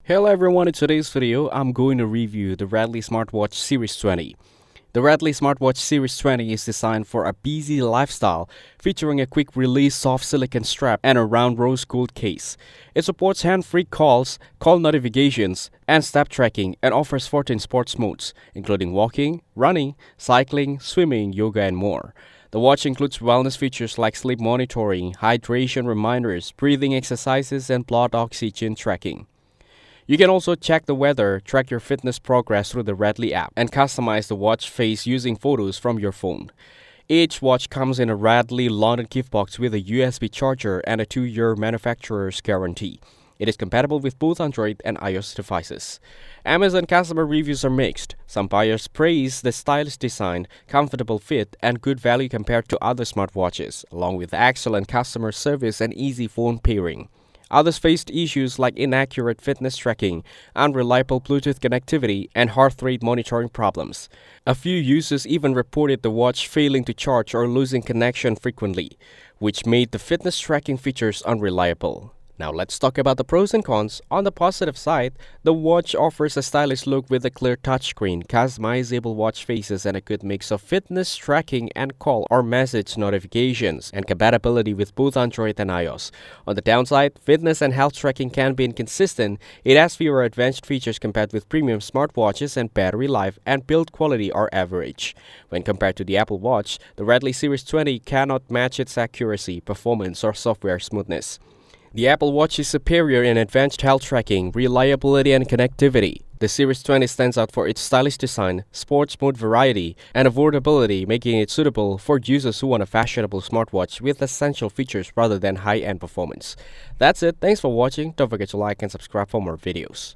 Hello everyone, in today's video, I'm going to review the Radley Smart Watch Series 20. The Radley Smart Watch Series 20 is designed for a busy lifestyle, featuring a quick-release soft silicone strap and a round rose-gold case. It supports hand-free calls, call notifications, and step tracking, and offers 14 sports modes, including walking, running, cycling, swimming, yoga, and more. The watch includes wellness features like sleep monitoring, hydration reminders, breathing exercises, and blood oxygen tracking. You can also check the weather, track your fitness progress through the Radley app, and customize the watch face using photos from your phone. Each watch comes in a Radley London gift box with a USB charger and a 2-year manufacturer's guarantee. It is compatible with both Android and iOS devices. Amazon customer reviews are mixed. Some buyers praise the stylish design, comfortable fit, and good value compared to other smartwatches, along with excellent customer service and easy phone pairing. Others faced issues like inaccurate fitness tracking, unreliable Bluetooth connectivity, and heart rate monitoring problems. A few users even reported the watch failing to charge or losing connection frequently, which made the fitness tracking features unreliable. Now let's talk about the pros and cons. On the positive side, the watch offers a stylish look with a clear touchscreen, customizable watch faces, and a good mix of fitness tracking and call or message notifications, and compatibility with both Android and iOS. On the downside, fitness and health tracking can be inconsistent. It has fewer advanced features compared with premium smartwatches, and battery life and build quality are average. When compared to the Apple Watch, the Radley Series 20 cannot match its accuracy, performance, or software smoothness. The Apple Watch is superior in advanced health tracking, reliability, and connectivity. The Series 20 stands out for its stylish design, sports mode variety, and affordability, making it suitable for users who want a fashionable smartwatch with essential features rather than high-end performance. That's it. Thanks for watching. Don't forget to like and subscribe for more videos.